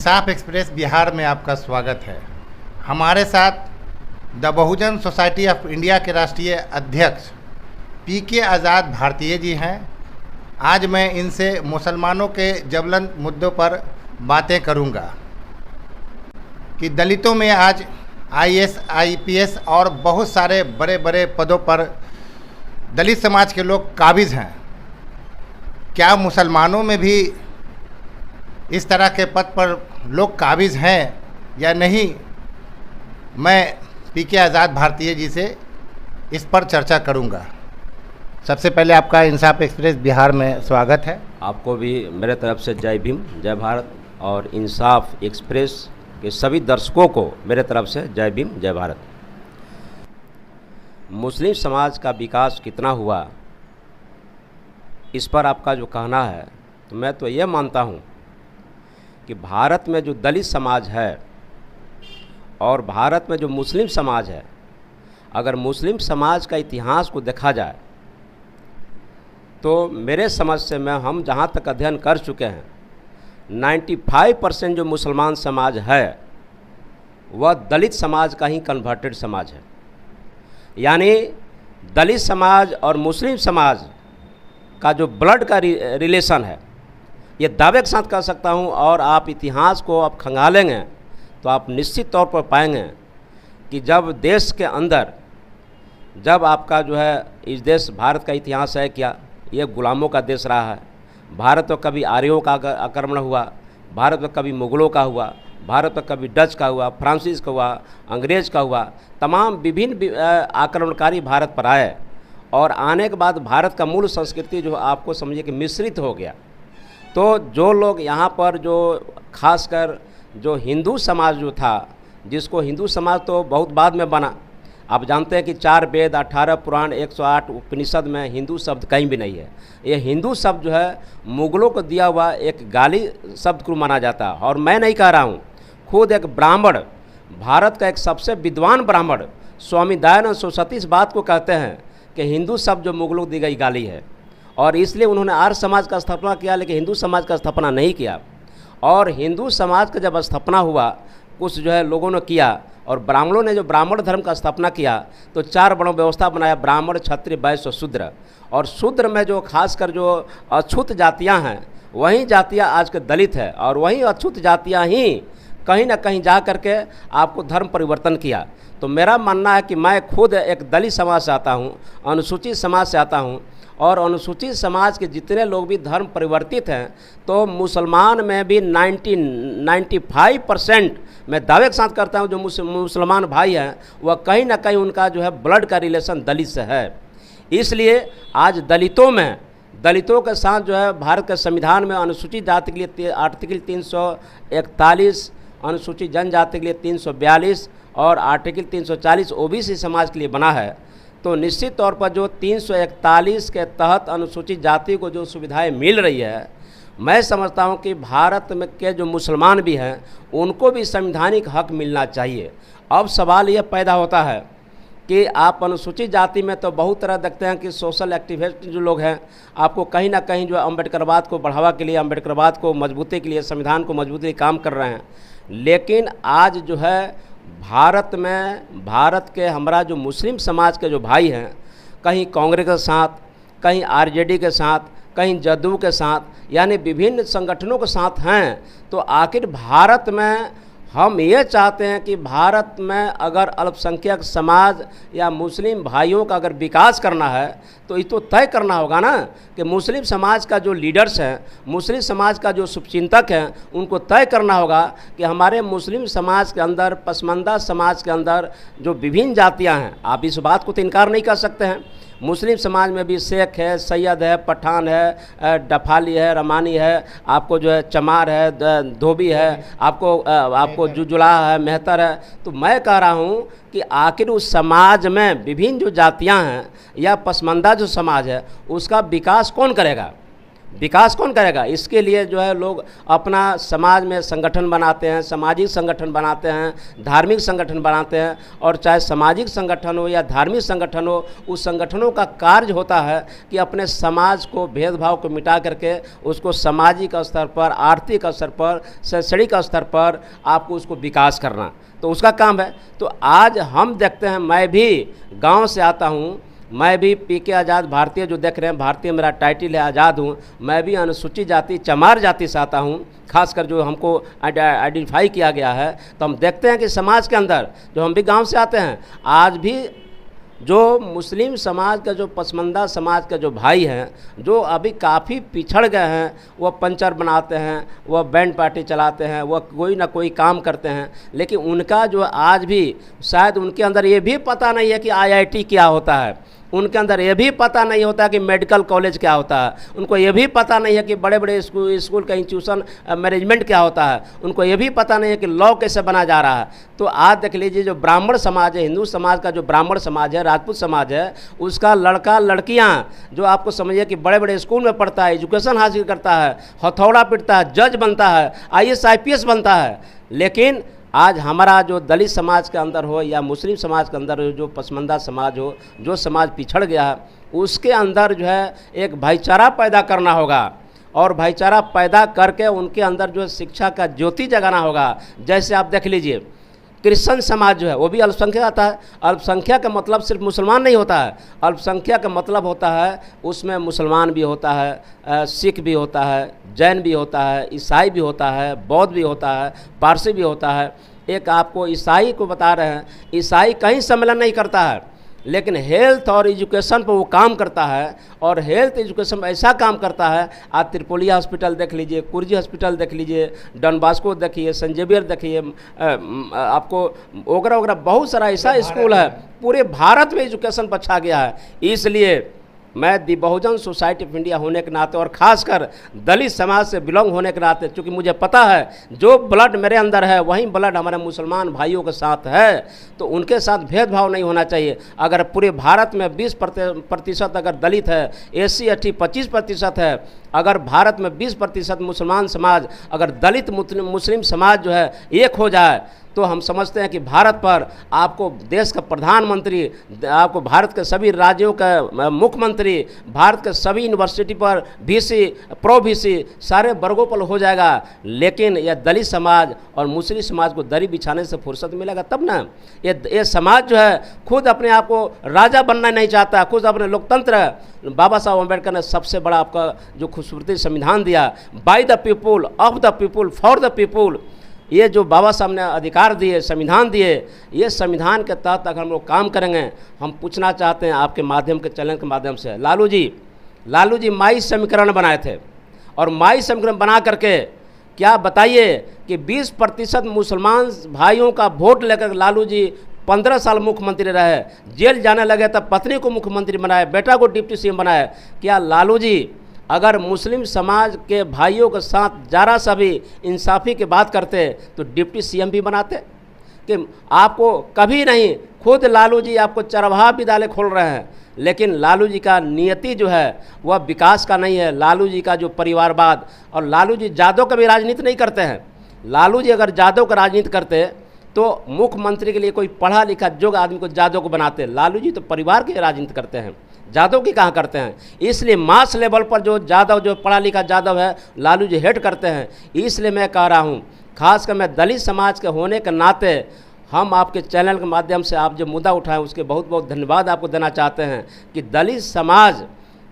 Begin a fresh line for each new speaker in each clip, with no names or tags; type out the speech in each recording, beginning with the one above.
इंसाफ express Bihar में आपका स्वागत है। हमारे साथ the Bahujan society of India के राष्ट्रीय अध्यक्ष पीके आज़ाद भारतीय जी हैं। आज मैं इनसे मुसलमानों के ज्वलंत मुद्दों पर बातें करूंगा कि दलितों में आज आईएएस, आईपीएस और बहुत सारे बड़े बड़े पदों पर दलित समाज के लोग काबिज हैं। क्या मुसलमानों में भी इस तरह के पद पर लोग काबिज हैं या नहीं? मैं पीके आज़ाद भारतीय जी से इस पर चर्चा करूंगा। सबसे पहले आपका इंसाफ एक्सप्रेस बिहार में स्वागत है।
आपको भी मेरे तरफ से जय भीम, जय भारत, और इंसाफ एक्सप्रेस के सभी दर्शकों को मेरे तरफ से जय भीम, जय भारत। मुस्लिम समाज का विकास कितना हुआ, इस पर आपका जो कहना है, तो मैं तो ये मानता हूँ कि भारत में जो दलित समाज है और भारत में जो मुस्लिम समाज है, अगर मुस्लिम समाज का इतिहास को देखा जाए तो मेरे समझ से हम जहाँ तक अध्ययन कर चुके हैं, 95% जो मुसलमान समाज है वह दलित समाज का ही कन्वर्टेड समाज है। यानी दलित समाज और मुस्लिम समाज का जो ब्लड का रिलेशन है, ये दावे के साथ कह सकता हूँ। और आप इतिहास को आप खंगालेंगे तो आप निश्चित तौर पर पाएंगे कि जब देश के अंदर, जब आपका जो है इस देश भारत का इतिहास है क्या, ये गुलामों का देश रहा है। भारत तो कभी आर्यों का आक्रमण हुआ, भारत में कभी मुग़लों का हुआ, भारत में कभी डच का हुआ, फ्रांसीस का हुआ, अंग्रेज़ का हुआ, तमाम विभिन्न आक्रमणकारी भारत पर आए। और आने के बाद भारत का मूल संस्कृति जो आपको समझिए कि मिश्रित हो गया। तो जो लोग यहाँ पर, जो खासकर जो हिंदू समाज जो था, जिसको हिंदू समाज तो बहुत बाद में बना। आप जानते हैं कि 4 वेद, 18 पुराण, 108 उपनिषद में हिंदू शब्द कहीं भी नहीं है। ये हिंदू शब्द जो है मुग़लों को दिया हुआ एक गाली शब्द को माना जाता है। और मैं नहीं कह रहा हूँ, खुद एक ब्राह्मण, भारत का एक सबसे विद्वान ब्राह्मण स्वामी दयानंद सरस्वती इस बात को कहते हैं कि हिंदू शब्द जो मुग़लों को दी गई गाली है। और इसलिए उन्होंने आर्य समाज का स्थापना किया, लेकिन हिंदू समाज का स्थापना नहीं किया। और हिंदू समाज का जब स्थापना हुआ, कुछ जो है लोगों ने किया, और ब्राह्मणों ने जो ब्राह्मण धर्म का स्थापना किया तो 4 वर्णों व्यवस्था बनाया, ब्राह्मण, क्षत्रिय, वैश्य और शूद्र। और शूद्र में जो खासकर जो अछूत जातियाँ हैं, वही जातियाँ आज के दलित है। और वही अछूत जातियाँ ही कहीं ना कहीं जा करके आपको धर्म परिवर्तन किया। तो मेरा मानना है कि मैं खुद एक दलित समाज से आता हूँ, अनुसूचित समाज से आता हूँ, और अनुसूचित समाज के जितने लोग भी धर्म परिवर्तित हैं, तो मुसलमान में भी 95% मैं दावे के साथ करता हूं, जो मुसलमान भाई हैं वह कहीं ना कहीं उनका जो है ब्लड का रिलेशन दलित से है। इसलिए आज दलितों के साथ जो है भारत के संविधान में अनुसूचित जाति के लिए आर्टिकल 341, अनुसूचित जनजाति के लिए 342 और आर्टिकल 340 ओबीसी समाज के लिए बना है। तो निश्चित तौर पर जो 341 के तहत अनुसूचित जाति को जो सुविधाएं मिल रही है, मैं समझता हूं कि भारत में के जो मुसलमान भी हैं उनको भी संवैधानिक हक मिलना चाहिए। अब सवाल ये पैदा होता है कि आप अनुसूचित जाति में तो बहुत तरह देखते हैं कि सोशल एक्टिविस्ट जो लोग हैं, आपको कहीं ना कहीं जो अम्बेडकरवाद को बढ़ावा के लिए, अम्बेडकरवाद को मजबूती के लिए, संविधान को मजबूती के लिए काम कर रहे हैं। लेकिन आज जो है भारत के हमारा जो मुस्लिम समाज के जो भाई हैं, कहीं कांग्रेस के साथ, कहीं आरजेडी के साथ, कहीं जदयू के साथ, यानी विभिन्न संगठनों के साथ हैं। तो आखिर भारत में हम ये चाहते हैं कि भारत में अगर अल्पसंख्यक समाज या मुस्लिम भाइयों का अगर विकास करना है तो ये तो तय करना होगा ना कि मुस्लिम समाज का जो लीडर्स हैं, मुस्लिम समाज का जो शुभचिंतक हैं, उनको तय करना होगा कि हमारे मुस्लिम समाज के अंदर, पसमानदा समाज के अंदर जो विभिन्न जातियां हैं, आप इस बात को तो इनकार नहीं कर सकते हैं। मुस्लिम समाज में भी शेख है, सैयद है, पठान है, डफाली है, रमानी है, आपको जो है चमार है, धोबी है, आपको जुजुला है, मेहतर है। तो मैं कह रहा हूँ कि आखिर उस समाज में विभिन्न जो जातियाँ हैं या पसमानदा जो समाज है, उसका विकास कौन करेगा? विकास कौन करेगा? इसके लिए जो है लोग अपना समाज में संगठन बनाते हैं, सामाजिक संगठन बनाते हैं, धार्मिक संगठन बनाते हैं, और चाहे सामाजिक संगठन हो या धार्मिक संगठन हो, उस संगठनों का कार्य होता है कि अपने समाज को, भेदभाव को मिटा करके उसको सामाजिक स्तर पर, आर्थिक स्तर पर, शैक्षणिक स्तर पर आपको उसको विकास करना, तो उसका काम है। तो आज हम देखते हैं, मैं भी गाँव से आता हूँ, मैं भी पीके आज़ाद भारतीय जो देख रहे हैं, भारतीय मेरा टाइटल है, आज़ाद हूँ, मैं भी अनुसूचित जाति चमार जाति से आता हूँ, खासकर जो हमको आइडेंटिफाई किया गया है। तो हम देखते हैं कि समाज के अंदर जो हम भी गांव से आते हैं, आज भी जो मुस्लिम समाज का, जो पसमानदा समाज के जो भाई हैं, जो अभी काफ़ी पिछड़ गए हैं, वह पंचर बनाते हैं, वह बैंड पार्टी चलाते हैं, वह कोई ना कोई काम करते हैं, लेकिन उनका जो आज भी शायद उनके अंदर ये भी पता नहीं है कि IIT क्या होता है, उनके अंदर ये भी पता नहीं होता कि मेडिकल कॉलेज क्या होता है, उनको ये भी पता नहीं है कि बड़े बड़े स्कूल का इंस्टीट्यूशन मैनेजमेंट क्या होता है, उनको ये भी पता नहीं है कि लॉ कैसे बना जा रहा है। तो आज देख लीजिए, जो ब्राह्मण समाज है, हिंदू समाज का जो ब्राह्मण समाज है, राजपूत समाज है, उसका लड़का लड़कियां जो आपको समझिए कि बड़े बड़े स्कूल में पढ़ता है, एजुकेशन हासिल करता है, हथौड़ा पीटता है, जज बनता है, IAS IPS बनता है, लेकिन आज हमारा जो दलित समाज के अंदर हो या मुस्लिम समाज के अंदर हो, जो पसमानदा समाज हो, जो समाज पिछड़ गया है, उसके अंदर जो है एक भाईचारा पैदा करना होगा, और भाईचारा पैदा करके उनके अंदर जो शिक्षा का ज्योति जगाना होगा। जैसे आप देख लीजिए, क्रिश्चियन समाज जो है वो भी अल्पसंख्यक आता है। अल्पसंख्यक का मतलब सिर्फ मुसलमान नहीं होता है, अल्पसंख्यक का मतलब होता है उसमें मुसलमान भी होता है, सिख भी होता है, जैन भी होता है, ईसाई भी होता है, बौद्ध भी होता है, पारसी भी होता है। एक आपको ईसाई को बता रहे हैं, ईसाई कहीं सम्मेलन नहीं करता है, लेकिन हेल्थ और एजुकेशन पर वो काम करता है, और हेल्थ एजुकेशन में ऐसा काम करता है। आप त्रिपोलिया हॉस्पिटल देख लीजिए, कुर्जी हॉस्पिटल देख लीजिए, डॉन बॉस्को देखिए, सेंट जेवियर देखिए, आपको वगैरह वगैरह बहुत सारा ऐसा स्कूल है, पूरे भारत में एजुकेशन पर छा गया है। इसलिए मैं दी बहुजन सोसाइटी ऑफ इंडिया होने के नाते, और ख़ासकर दलित समाज से बिलोंग होने के नाते, क्योंकि मुझे पता है जो ब्लड मेरे अंदर है वही ब्लड हमारे मुसलमान भाइयों के साथ है, तो उनके साथ भेदभाव नहीं होना चाहिए। अगर पूरे भारत में 20% अगर दलित है, SC ST 25% है, अगर भारत में 20% मुसलमान समाज, अगर दलित मुस्लिम समाज जो है एक हो जाए, तो हम समझते हैं कि भारत पर आपको देश का प्रधानमंत्री, आपको भारत के सभी राज्यों का मुख्यमंत्री, भारत के सभी यूनिवर्सिटी पर VC, प्रो VC सारे वर्गों पर हो जाएगा। लेकिन यह दलित समाज और मुस्लिम समाज को दरी बिछाने से फुर्सत मिलेगा तब ना। ये समाज जो है खुद अपने आप को राजा बनना नहीं चाहता, खुद अपने लोकतंत्र, बाबा साहब अम्बेडकर ने सबसे बड़ा आपका जो खूबसूरती संविधान दिया, by the people, of the people, for the people, ये जो बाबा साहब ने अधिकार दिए, संविधान दिए, ये संविधान के तहत अगर हम लोग काम करेंगे। हम पूछना चाहते हैं आपके माध्यम के चैनल के माध्यम से, लालू जी माई समीकरण बनाए थे, और माई समीकरण बना करके क्या बताइए कि 20% मुसलमान भाइयों का वोट लेकर लालू जी 15 साल मुख्यमंत्री रहे, जेल जाने लगे तब पत्नी को मुख्यमंत्री बनाए, बेटा को डिप्टी CM बनाए। क्या लालू जी अगर मुस्लिम समाज के भाइयों के साथ जरा सा भी इंसाफ़ी की बात करते तो डिप्टी CM भी बनाते? कि आपको कभी नहीं, खुद लालू जी आपको चरवाहा विद्यालय खोल रहे हैं, लेकिन लालू जी का नियति जो है वह विकास का नहीं है। लालू जी का जो परिवारवाद, और लालू जी जादव का भी राजनीति नहीं करते हैं। लालू जी अगर जादव का राजनीति करते तो मुख्यमंत्री के लिए कोई पढ़ा लिखा जोग आदमी को जादव को बनाते। लालू जी तो परिवार की राजनीति करते हैं, जादव की कहाँ करते हैं। इसलिए मास लेवल पर जो जादव, जो पढ़ा लिखा जादव है, लालू जी हेड करते हैं। इसलिए मैं कह रहा हूँ, खासकर मैं दलित समाज के होने के नाते, हम आपके चैनल के माध्यम से आप जो मुद्दा उठाएं उसके बहुत बहुत धन्यवाद आपको देना चाहते हैं कि दलित समाज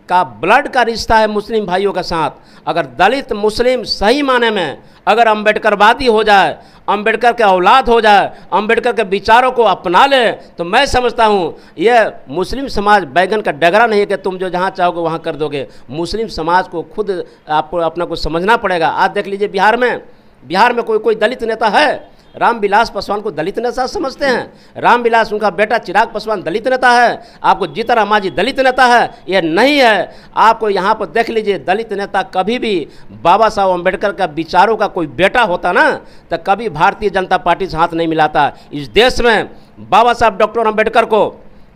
का ब्लड का रिश्ता है मुस्लिम भाइयों के साथ। अगर दलित मुस्लिम सही माने में अगर अम्बेडकरवादी हो जाए, अम्बेडकर के औलाद हो जाए, अम्बेडकर के विचारों को अपना ले, तो मैं समझता हूँ यह मुस्लिम समाज बैगन का डगरा नहीं है कि तुम जो जहाँ चाहोगे वहाँ कर दोगे। मुस्लिम समाज को खुद आपको अपना को समझना पड़ेगा। आज देख लीजिए बिहार में कोई दलित नेता है? रामविलास पासवान को दलित नेता समझते हैं? रामविलास, उनका बेटा चिराग पासवान दलित नेता है? आपको जीतन मांझी दलित नेता है? यह नहीं है। आपको यहाँ पर देख लीजिए, दलित नेता कभी भी बाबा साहब अम्बेडकर का विचारों का कोई बेटा होता ना, तो कभी भारतीय जनता पार्टी से हाथ नहीं मिलाता। इस देश में बाबा साहब डॉक्टर अम्बेडकर को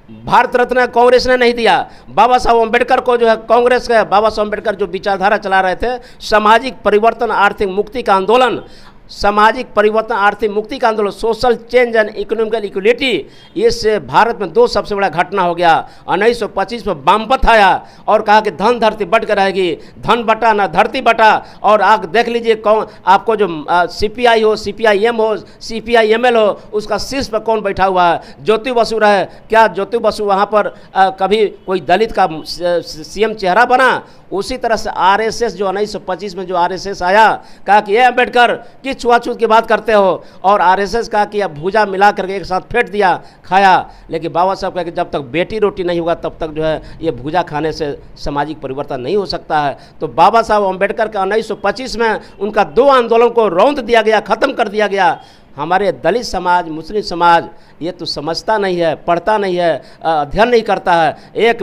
भारत रत्न कांग्रेस ने नहीं दिया। बाबा साहब अम्बेडकर को जो है कांग्रेस के बाबा साहब अम्बेडकर जो विचारधारा चला रहे थे, सामाजिक परिवर्तन आर्थिक मुक्ति का आंदोलन, सामाजिक परिवर्तन आर्थिक मुक्ति का आंदोलन, social change and economical equality, इससे भारत में दो सबसे बड़ा घटना हो गया। 1925 में वामपंथ आया और कहा कि धन धरती बट कर रहेगी, धन बटा ना धरती बटा। और आप देख लीजिए कौन आपको जो CPI हो, CPIM हो, CPIML हो, उसका शीर्ष पर कौन बैठा हुआ है? ज्योति बसु रहे। क्या ज्योति बसु वहाँ पर कभी कोई दलित का CM चेहरा बना? उसी तरह से RSS जो 1925 में जो RSS आया, कहा कि ये अम्बेडकर किस छुआछूत की बात करते हो, और RSS कहा कि अब भूजा मिला करके एक साथ फेंट दिया, खाया। लेकिन बाबा साहब कहा कि जब तक बेटी रोटी नहीं होगा तब तक जो है ये भूजा खाने से सामाजिक परिवर्तन नहीं हो सकता है। तो बाबा साहब अम्बेडकर का 1925 में उनका दो आंदोलन को रौंद दिया गया, ख़त्म कर दिया गया। हमारे दलित समाज, मुस्लिम समाज ये तो समझता नहीं है, पढ़ता नहीं है, अध्ययन नहीं करता है। एक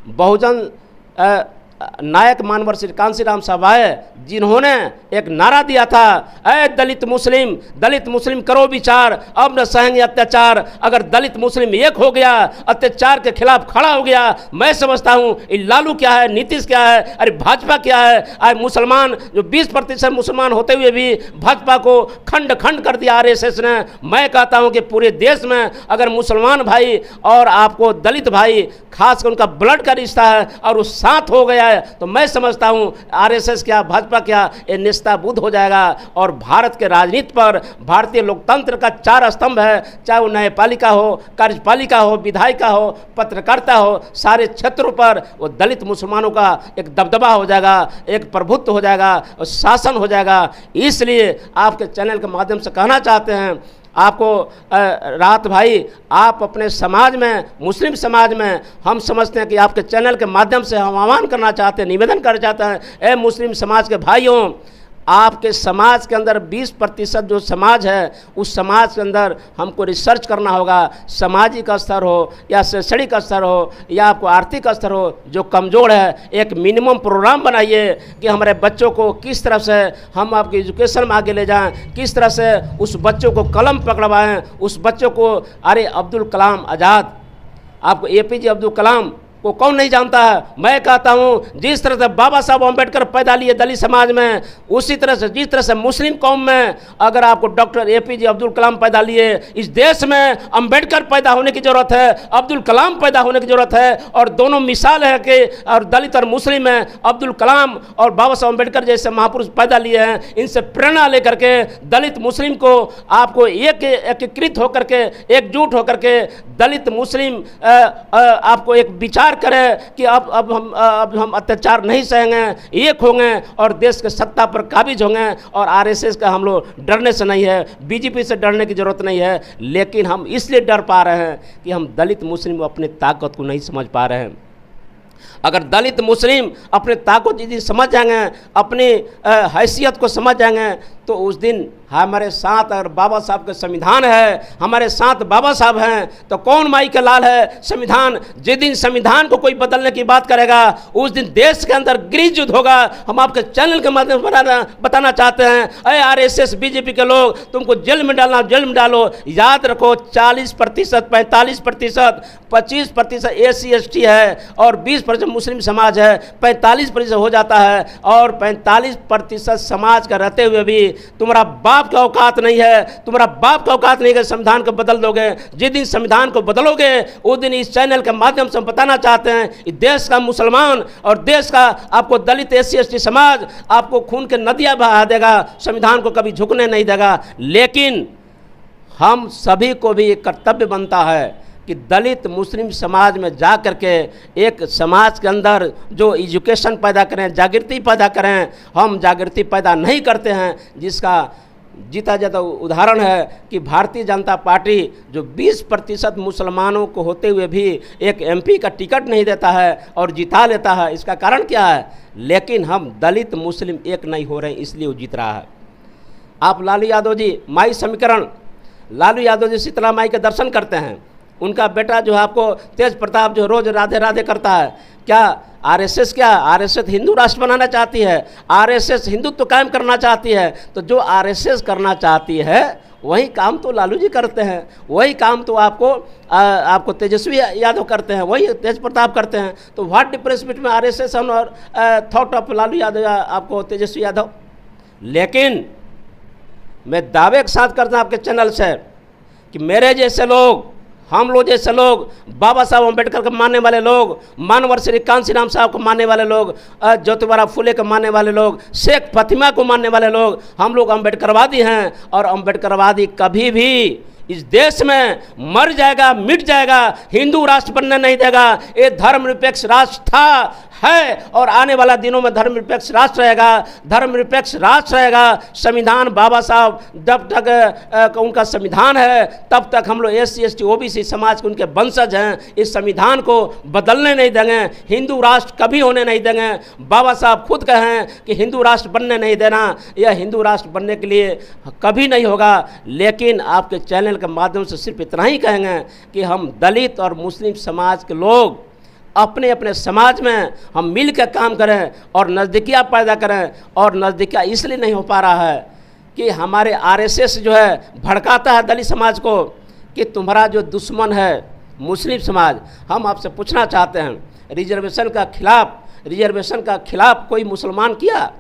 बहुजन नायक मानवर श्री कांशीराम साहब आए, जिन्होंने एक नारा दिया था, ऐ दलित मुस्लिम करो विचार, अब न सहेंगे अत्याचार। अगर दलित मुस्लिम एक हो गया, अत्याचार के खिलाफ खड़ा हो गया, मैं समझता हूँ लालू क्या है, नीतीश क्या है, अरे भाजपा क्या है। आज मुसलमान जो 20% मुसलमान होते हुए भी भाजपा को खंड खंड कर दिया RSS ने। मैं कहता हूँ कि पूरे देश में अगर मुसलमान भाई और आपको दलित भाई, खासकर उनका ब्लड का रिश्ता है और वो साथ हो गया है, तो मैं समझता हूँ RSS क्या, भाजपा क्या, ये निस्ताबुद्ध हो जाएगा। और भारत के राजनीति पर भारतीय लोकतंत्र का 4 स्तंभ है, चाहे वो न्यायपालिका हो, कार्यपालिका हो, विधायिका हो, पत्रकारिता हो, सारे क्षेत्रों पर वो दलित मुसलमानों का एक दबदबा हो जाएगा, एक प्रभुत्व हो जाएगा और शासन हो जाएगा। इसलिए आपके चैनल के माध्यम से कहना चाहते हैं आपको, राहत भाई, आप अपने समाज में, मुस्लिम समाज में, हम समझते हैं कि आपके चैनल के माध्यम से हम आह्वान करना चाहते हैं, निवेदन करना चाहते हैं, ए मुस्लिम समाज के भाइयों, आपके समाज के अंदर 20% जो समाज है, उस समाज के अंदर हमको रिसर्च करना होगा। सामाजिक स्तर हो या शैक्षणिक स्तर हो या आपको आर्थिक स्तर हो, जो कमज़ोर है, एक मिनिमम प्रोग्राम बनाइए कि हमारे बच्चों को किस तरह से हम आपकी एजुकेशन में आगे ले जाएं, किस तरह से उस बच्चों को कलम पकड़वाएं, उस बच्चों को, अरे अब्दुल कलाम आज़ाद, आपको APJ अब्दुल कलाम को कौन नहीं जानता है। मैं कहता हूँ जिस तरह से बाबा साहब अम्बेडकर पैदा लिए दलित समाज में, उसी तरह से जिस तरह से मुस्लिम कौम में अगर आपको डॉक्टर APJ अब्दुल कलाम पैदा लिए, इस देश में अम्बेडकर पैदा होने की ज़रूरत है, अब्दुल कलाम पैदा होने की ज़रूरत है। और दोनों मिसाल है कि और दलित और मुस्लिम में अब्दुल कलाम और बाबा साहब अम्बेडकर जैसे महापुरुष पैदा लिए हैं। इनसे प्रेरणा लेकर के दलित मुस्लिम को आपको एकीकृत होकर के, एकजुट होकर के दलित मुस्लिम आपको एक विचार करें कि अब हम अत्याचार नहीं सहेंगे, एक होंगे और देश के सत्ता पर काबिज होंगे। और RSS का हम लोग डरने से नहीं है, BJP से डरने की जरूरत नहीं है, लेकिन हम इसलिए डर पा रहे हैं कि हम दलित मुस्लिम अपनी ताकत को नहीं समझ पा रहे हैं। अगर दलित मुस्लिम अपने ताकत यदि समझ जाएंगे, अपनी हैसियत को समझ जाएंगे, तो उस दिन हमारे साथ अगर बाबा साहब का संविधान है, हमारे साथ बाबा साहब हैं, तो कौन माई के लाल है संविधान। जिस दिन संविधान को कोई बदलने की बात करेगा, उस दिन देश के अंदर गृह युद्ध होगा। हम आपके चैनल के माध्यम से बताना चाहते हैं, अरे RSS BJP के लोग, तुमको जेल में डालना, जेल में डालो। याद रखो 40%, 45%, 25% SC ST है और 20% मुस्लिम समाज है, 45% हो जाता है। और 45% समाज का रहते हुए भी तुम्हारा बाप का औकात नहीं है, तुम्हारा बाप का औकात नहीं है कि संविधान को बदल दोगे। जिस दिन संविधान को बदलोगे, उस दिन इस चैनल के माध्यम से हम बताना चाहते हैं, इस देश का मुसलमान और देश का आपको दलित SC ST समाज आपको खून के नदियाँ बहा देगा, संविधान को कभी झुकने नहीं देगा। लेकिन हम सभी को भी एक कर्तव्य बनता है कि दलित मुस्लिम समाज में जा कर के एक समाज के अंदर जो एजुकेशन पैदा करें, जागृति पैदा करें। हम जागृति पैदा नहीं करते हैं, जिसका जीता जाता उदाहरण है कि भारतीय जनता पार्टी जो 20% मुसलमानों को होते हुए भी एक MP का टिकट नहीं देता है और जिता लेता है। इसका कारण क्या है? लेकिन हम दलित मुस्लिम एक नहीं हो रहे हैं, इसलिए वो जीत रहा है। आप लालू यादव जी, माई समीकरण, लालू यादव जी शीतला माई के दर्शन करते हैं, उनका बेटा जो है आपको तेज प्रताप जो रोज राधे राधे करता है। क्या RSS क्या? RSS हिंदू राष्ट्र बनाना चाहती है, RSS हिंदुत्व कायम करना चाहती है। तो जो RSS करना चाहती है वही काम तो लालू जी करते हैं, वही काम तो आपको तेजस्वी यादव करते हैं, वही तेज प्रताप करते हैं। तो व्हाट डिफरेंस बिटवीन आरएसएस और थॉट ऑफ लालू यादव या आपको तेजस्वी यादव। लेकिन मैं दावे के साथ करता हूँ आपके चैनल से कि मेरे जैसे लोग, हम लोग जैसे लोग, बाबा साहब अम्बेडकर को मानने वाले लोग, मानवर श्री कांसी राम साहब को मानने वाले लोग, ज्योतिबा फुले को मानने वाले लोग, शेख फतिमा को मानने वाले लोग, हम लोग अम्बेडकरवादी हैं। और अम्बेडकरवादी कभी भी इस देश में मर जाएगा, मिट जाएगा, हिंदू राष्ट्र बनने नहीं देगा। ये धर्मनिरपेक्ष राष्ट्र था, है और आने वाला दिनों में धर्मनिरपेक्ष राष्ट्र रहेगा। धर्मनिरपेक्ष राष्ट्र रहेगा। संविधान बाबा साहब जब तक उनका संविधान है तब तक हम लोग SC ST OBC समाज के उनके वंशज हैं। इस संविधान को बदलने नहीं देंगे, हिंदू राष्ट्र कभी होने नहीं देंगे। बाबा साहब खुद कहें कि हिंदू राष्ट्र बनने नहीं देना, यह हिंदू राष्ट्र बनने के लिए कभी नहीं होगा। लेकिन आपके चैनल के माध्यम से सिर्फ इतना ही कहेंगे कि हम दलित और मुस्लिम समाज के लोग अपने अपने समाज में हम मिल कर काम करें और नज़दीकियाँ पैदा करें। और नज़दीकियाँ इसलिए नहीं हो पा रहा है कि हमारे RSS जो है भड़काता है दलित समाज को कि तुम्हारा जो दुश्मन है मुस्लिम समाज। हम आपसे पूछना चाहते हैं, रिजर्वेशन का खिलाफ कोई मुसलमान किया?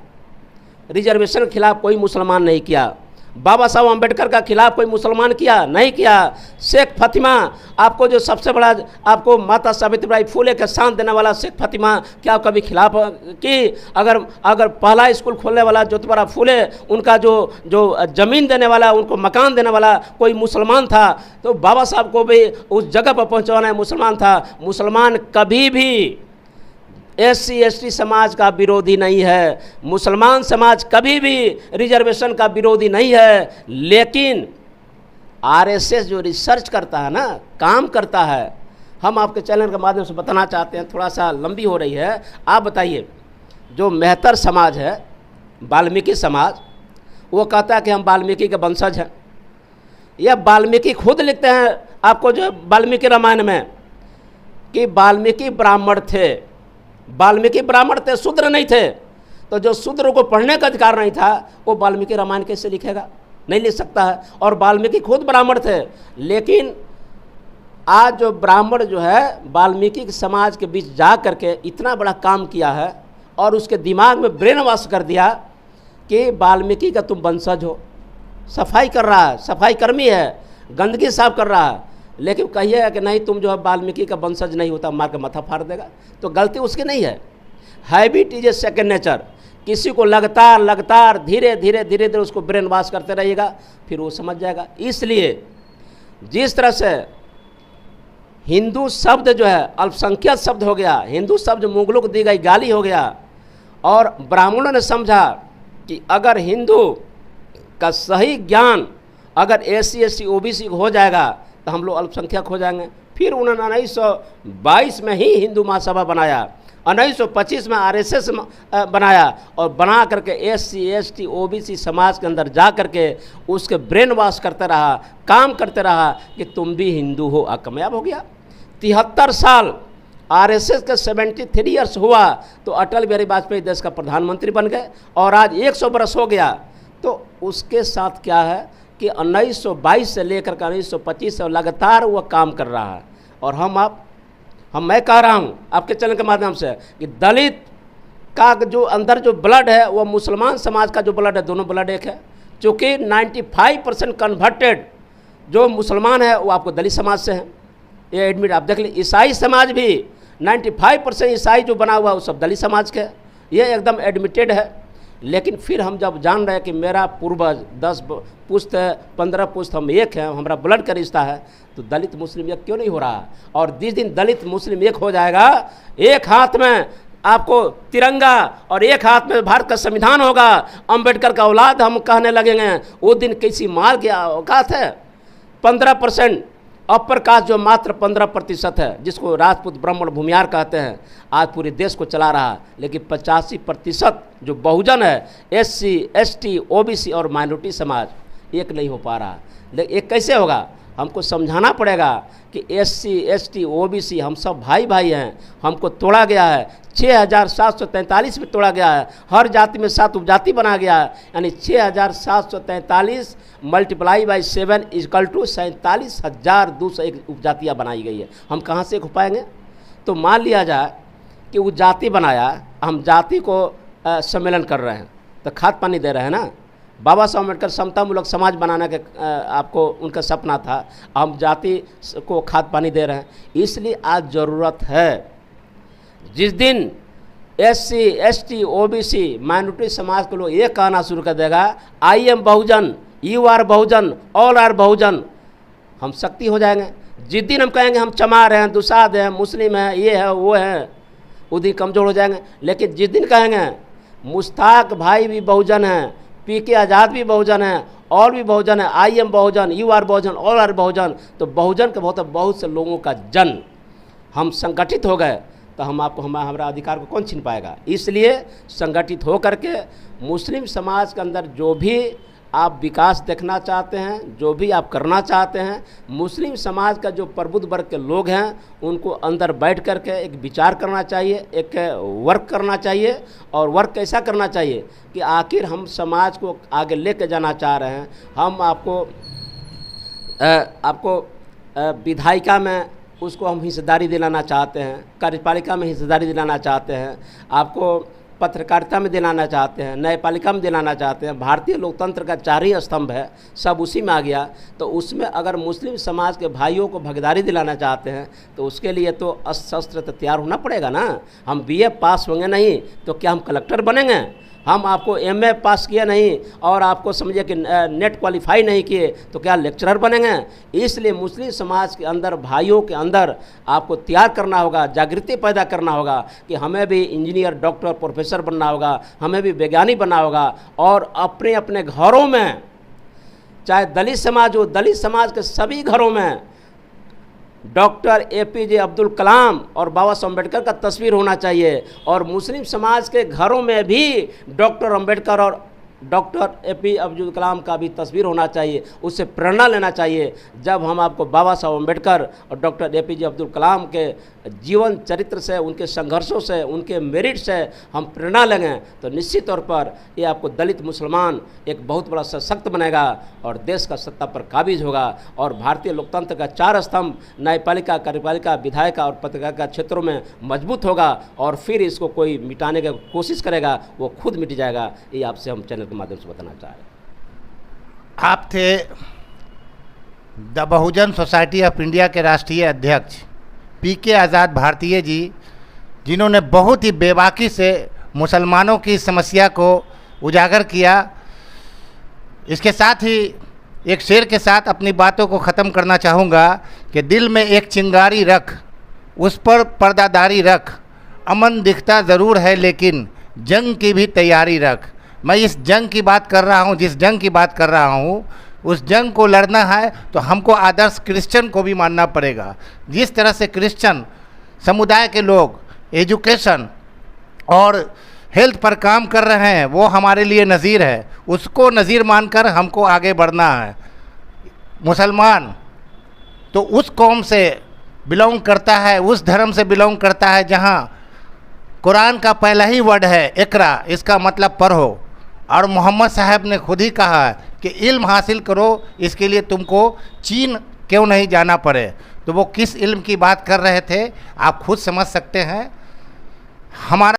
रिजर्वेशन के खिलाफ कोई मुसलमान नहीं किया। बाबा साहब अम्बेडकर का खिलाफ कोई मुसलमान किया? नहीं किया। शेख फतिमा, आपको जो सबसे बड़ा आपको माता सावित्रीबाई फुले के शान देने वाला शेख फतिमा, क्या कभी खिलाफ की? अगर पहला स्कूल खोलने वाला ज्योतिबा फुले, उनका जो ज़मीन देने वाला, उनको मकान देने वाला कोई मुसलमान था, तो बाबा साहब को भी उस जगह पर पहुँचवाना मुसलमान था। मुसलमान कभी भी SC ST समाज का विरोधी नहीं है। मुसलमान समाज कभी भी रिजर्वेशन का विरोधी नहीं है। लेकिन RSS जो रिसर्च करता है ना, काम करता है, हम आपके चैनल के माध्यम से बताना चाहते हैं। थोड़ा सा लंबी हो रही है, आप बताइए। जो मेहतर समाज है, वाल्मीकि समाज, वो कहता है कि हम वाल्मीकि के वंशज हैं। यह वाल्मीकि खुद लिखते हैं आपको जो वाल्मीकि रामायण में कि वाल्मीकि ब्राह्मण थे। वाल्मीकि ब्राह्मण थे, शूद्र नहीं थे। तो जो शूद्र को पढ़ने का अधिकार नहीं था, वो वाल्मीकि रामायण कैसे लिखेगा? नहीं लिख सकता है। और वाल्मीकि खुद ब्राह्मण थे। लेकिन आज जो ब्राह्मण जो है वाल्मीकि समाज के बीच जा करके इतना बड़ा काम किया है और उसके दिमाग में ब्रेन वॉश कर दिया कि वाल्मीकि का तुम वंशज हो। सफाई कर रहा है, सफाई कर्मी है, गंदगी साफ कर रहा है। लेकिन कहिएगा कि नहीं तुम जो है वाल्मीकि का वंशज नहीं होता, मार के माथा फाड़ देगा। तो गलती उसकी नहीं है। Habit is a second nature. किसी को लगातार धीरे धीरे उसको ब्रेन वॉश करते रहिएगा, फिर वो समझ जाएगा। इसलिए जिस तरह से हिंदू शब्द जो है अल्पसंख्यक शब्द हो गया, हिंदू शब्द मुगलों को दी गई गाली हो गया, और ब्राह्मणों ने समझा कि अगर हिंदू का सही ज्ञान अगर SC ST OBC हो जाएगा तो हम लोग अल्पसंख्यक हो जाएंगे। फिर उन्होंने 1922 में ही हिंदू महासभा बनाया, 1925 में RSS बनाया, और बना करके SC ST OBC समाज के अंदर जा करके उसके ब्रेन वॉश करते रहा, काम करते रहा कि तुम भी हिंदू हो। कामयाब हो गया। 73 साल RSS के 73 ईयर्स हुआ तो अटल बिहारी वाजपेयी देश का प्रधानमंत्री बन गए, और आज 100 बरस हो गया। तो उसके साथ क्या है कि 1922 से लेकर के 1925 से लगातार वह काम कर रहा है। और मैं कह रहा हूँ आपके चैनल के माध्यम से कि दलित का जो अंदर जो ब्लड है वो मुसलमान समाज का जो ब्लड है, दोनों ब्लड एक है। चूँकि 95% कन्वर्टेड जो मुसलमान है वो आपको दलित समाज से है, ये एडमिट आप देख लीजिए। ईसाई समाज भी 95% ईसाई जो बना हुआ है वो सब दलित समाज के है, ये एकदम एडमिटेड है। लेकिन फिर हम जब जान रहे हैं कि मेरा पूर्वज 10 पुश्त 15 पुश्त हम एक हैं, हमारा ब्लड का रिश्ता है, तो दलित मुस्लिम एक क्यों नहीं हो रहा? और जिस दिन दलित मुस्लिम एक हो जाएगा, एक हाथ में आपको तिरंगा और एक हाथ में भारत का संविधान होगा, अम्बेडकर का औलाद हम कहने लगेंगे, वो दिन किसी माल की औकात है? 15% अपर कास्ट जो मात्र 15% है, जिसको राजपूत ब्राह्मण भूमियार कहते हैं, आज पूरे देश को चला रहा है। लेकिन 85% जो बहुजन है, SC ST OBC और माइनॉरिटी समाज, एक नहीं हो पा रहा। लेकिन एक कैसे होगा? हमको समझाना पड़ेगा कि SC ST OBC हम सब भाई भाई हैं। हमको तोड़ा गया है 6743 में तोड़ा गया है। हर जाति में 7 उपजाति बना गया है, यानी 6743 मल्टीप्लाई बाई 7 इक्वल टू 47,201 उपजातियाँ बनाई गई है। हम कहाँ से हो पाएंगे? तो मान लिया जाए कि वो जाति बनाया, हम जाति को सम्मेलन कर रहे हैं तो खाद पानी दे रहे हैं ना। बाबा साहब अम्बेडकर समतामूलक समाज बनाने के आपको उनका सपना था, हम जाति को खाद पानी दे रहे हैं। इसलिए आज ज़रूरत है, जिस दिन SC ST OBC माइनॉरिटी समाज के लोग ये कहना शुरू कर देगा I am Bahujan, you are Bahujan, all are Bahujan, हम शक्ति हो जाएंगे। जिस दिन हम कहेंगे हम चमार हैं, दुसाध हैं, मुस्लिम हैं, ये है वो है, उस दिन कमज़ोर हो जाएंगे। लेकिन जिस दिन कहेंगे मुश्ताक भाई भी बहुजन हैं, PK आज़ाद भी बहुजन है, और भी बहुजन है, I am Bahujan, you are Bahujan, all are Bahujan, तो बहुजन के बहुत से लोगों का जन हम संगठित हो गए तो हम आपको हमारा अधिकार को कौन छीन पाएगा। इसलिए संगठित हो करके मुस्लिम समाज के अंदर जो भी आप विकास देखना चाहते हैं, जो भी आप करना चाहते हैं, मुस्लिम समाज का जो प्रबुद्ध वर्ग के लोग हैं उनको अंदर बैठ कर के एक विचार करना चाहिए, एक वर्क करना चाहिए। और वर्क कैसा करना चाहिए कि आखिर हम समाज को आगे लेकर जाना चाह रहे हैं। हम आपको विधायिका में उसको हम हिस्सेदारी दिलाना चाहते हैं, कार्यपालिका में हिस्सेदारी दिलाना चाहते हैं, आपको पत्रकारिता में दिलाना चाहते हैं, न्यायपालिका में दिलाना चाहते हैं। भारतीय लोकतंत्र का 4 ही स्तंभ है, सब उसी में आ गया। तो उसमें अगर मुस्लिम समाज के भाइयों को भागीदारी दिलाना चाहते हैं तो उसके लिए तो अस्त्र तैयार होना पड़ेगा ना। हम BA पास होंगे नहीं तो क्या हम कलेक्टर बनेंगे? हम आपको MA पास किया नहीं और आपको समझिए कि नेट क्वालिफाई नहीं किए तो क्या लेक्चरर बनेंगे? इसलिए मुस्लिम समाज के अंदर, भाइयों के अंदर आपको तैयार करना होगा, जागृति पैदा करना होगा कि हमें भी इंजीनियर, डॉक्टर, प्रोफेसर बनना होगा, हमें भी वैज्ञानिक बनना होगा। और अपने अपने घरों में, चाहे दलित समाज हो, दलित समाज के सभी घरों में डॉक्टर APJ अब्दुल कलाम और बाबा साहब अम्बेडकर का तस्वीर होना चाहिए। और मुस्लिम समाज के घरों में भी डॉक्टर अम्बेडकर और डॉक्टर APJ अब्दुल कलाम का भी तस्वीर होना चाहिए, उससे प्रेरणा लेना चाहिए। जब हम आपको बाबा साहब अम्बेडकर और डॉक्टर APJ अब्दुल कलाम के जीवन चरित्र से, उनके संघर्षों से, उनके मेरिट से हम प्रेरणा लेंगे तो निश्चित तौर पर ये आपको दलित मुसलमान एक बहुत बड़ा सशक्त बनेगा और देश का सत्ता पर काबिज होगा। और भारतीय लोकतंत्र का 4 स्तंभ न्यायपालिका, कार्यपालिका, विधायिका और पत्रकारिता क्षेत्रों में मजबूत होगा। और फिर इसको कोई मिटाने की कोशिश करेगा वो खुद मिट जाएगा। ये आपसे हम चैनल के माध्यम से बताना चाह रहे हैं।
आप थे the Bahujan society of India के राष्ट्रीय अध्यक्ष PK आज़ाद भारतीय जी, जिन्होंने बहुत ही बेबाकी से मुसलमानों की समस्या को उजागर किया। इसके साथ ही एक शेर के साथ अपनी बातों को ख़त्म करना चाहूँगा कि दिल में एक चिंगारी रख, उस पर पर्दादारी रख, अमन दिखता ज़रूर है लेकिन जंग की भी तैयारी रख। मैं इस जंग की बात कर रहा हूँ, जिस जंग की बात कर रहा हूँ, उस जंग को लड़ना है तो हमको आदर्श क्रिश्चियन को भी मानना पड़ेगा। जिस तरह से क्रिश्चियन समुदाय के लोग एजुकेशन और हेल्थ पर काम कर रहे हैं वो हमारे लिए नज़ीर है, उसको नज़ीर मानकर हमको आगे बढ़ना है। मुसलमान तो उस कौम से बिलोंग करता है, उस धर्म से बिलोंग करता है जहाँ कुरान का पहला ही वर्ड है इकरा, इसका मतलब पढ़ो। और मोहम्मद साहब ने खुद ही कहा है कि इल्म हासिल करो, इसके लिए तुमको चीन क्यों नहीं जाना पड़े। तो वो किस इल्म की बात कर रहे थे आप खुद समझ सकते हैं। हमारा